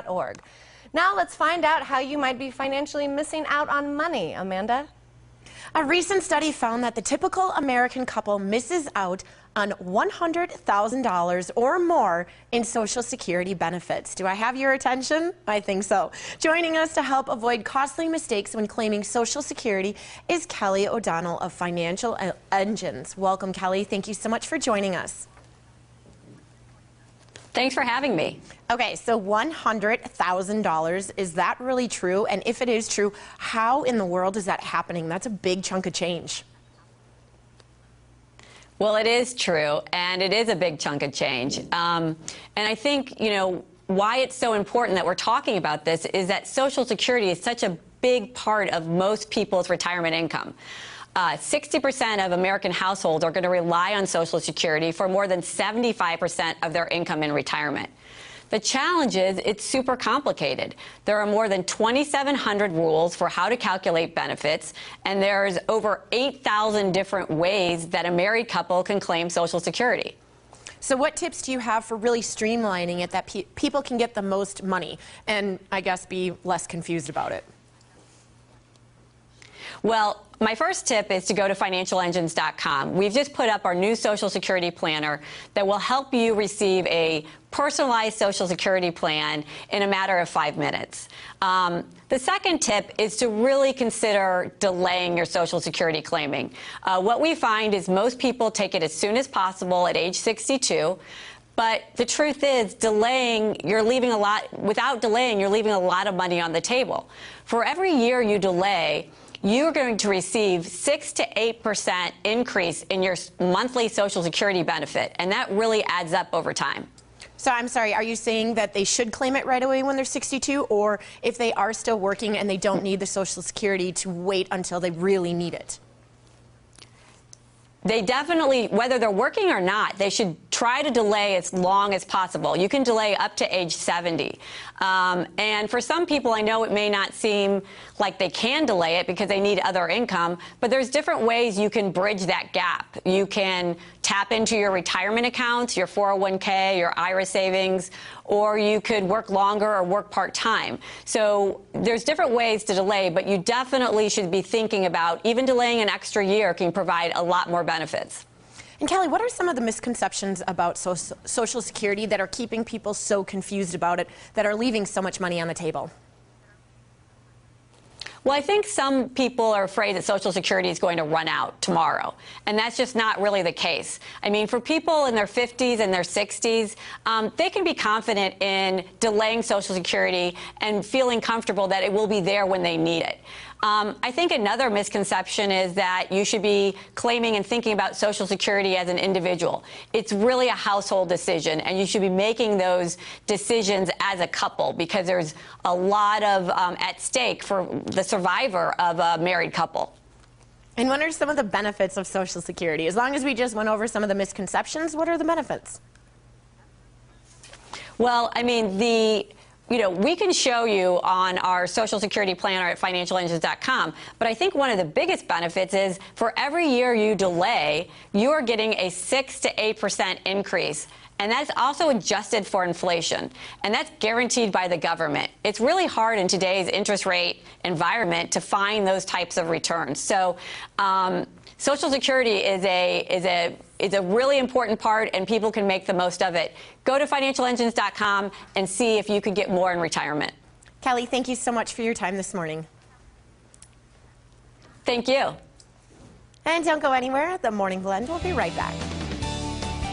Org. Now let's find out how you might be financially missing out on money. Amanda? A recent study found that the typical American couple misses out on $100,000 or more in Social Security benefits. Do I have your attention? I think so. Joining us to help avoid costly mistakes when claiming Social Security is Kelly O'Donnell of Financial Engines. Welcome, Kelly. Thank you so much for joining us. Thanks for having me. Okay, so $100,000, is that really true? And if it is true, how in the world is that happening? That's a big chunk of change. Well, it is true, and it is a big chunk of change. And I think, why it's so important that we're talking about this is that Social Security is such a big part of most people's retirement income. 60% of American households are going to rely on Social Security for more than 75% of their income in retirement. The challenge is it's super complicated. There are more than 2,700 rules for how to calculate benefits, and there's over 8,000 different ways that a married couple can claim Social Security. So what tips do you have for really streamlining it that people can get the most money and, I guess, be less confused about it? Well, my first tip is to go to financialengines.com. We've just put up our new Social Security planner that will help you receive a personalized Social Security plan in a matter of 5 minutes. The second tip is to really consider delaying your Social Security claiming. What we find is most people take it as soon as possible at age 62. But the truth is, without delaying, you're leaving a lot of money on the table. For every year you delay, you're going to receive 6 to 8% increase in your monthly Social Security benefit, and that really adds up over time. So I'm sorry, are you saying that they should claim it right away when they're 62, or if they are still working and they don't need the Social Security, to wait until they really need it? They definitely, whether they're working or not, they should try to delay as long as possible. You can delay up to age 70. And for some people, I know it may not seem like they can delay it because they need other income, but there's different ways you can bridge that gap. You can tap into your retirement accounts, your 401k, your IRA savings, or you could work longer or work part-time. So there's different ways to delay, but you definitely should be thinking about even delaying an extra year can provide a lot more benefits. And Kelly, what are some of the misconceptions about Social Security that are keeping people so confused about it, that are leaving so much money on the table? Well, I think some people are afraid that Social Security is going to run out tomorrow, and that's just not really the case. I mean, for people in their 50s and their 60s, they can be confident in delaying Social Security and feeling comfortable that it will be there when they need it. I think another misconception is that you should be claiming and thinking about Social Security as an individual. It's really a household decision, and you should be making those decisions as a couple because there's a lot of at stake for the survivor of a married couple. And what are some of the benefits of Social Security? As long as we just went over some of the misconceptions, what are the benefits? Well, I mean, we can show you on our Social Security planner at financialengines.com, but I think one of the biggest benefits is for every year you delay, you are getting a 6 to 8% increase. And that's also adjusted for inflation, and that's guaranteed by the government. It's really hard in today's interest rate environment to find those types of returns. So Social Security is a really important part, and people can make the most of it. Go to financialengines.com and see if you could get more in retirement. Kelly, thank you so much for your time this morning. Thank you. And don't go anywhere. The Morning Blend will be right back.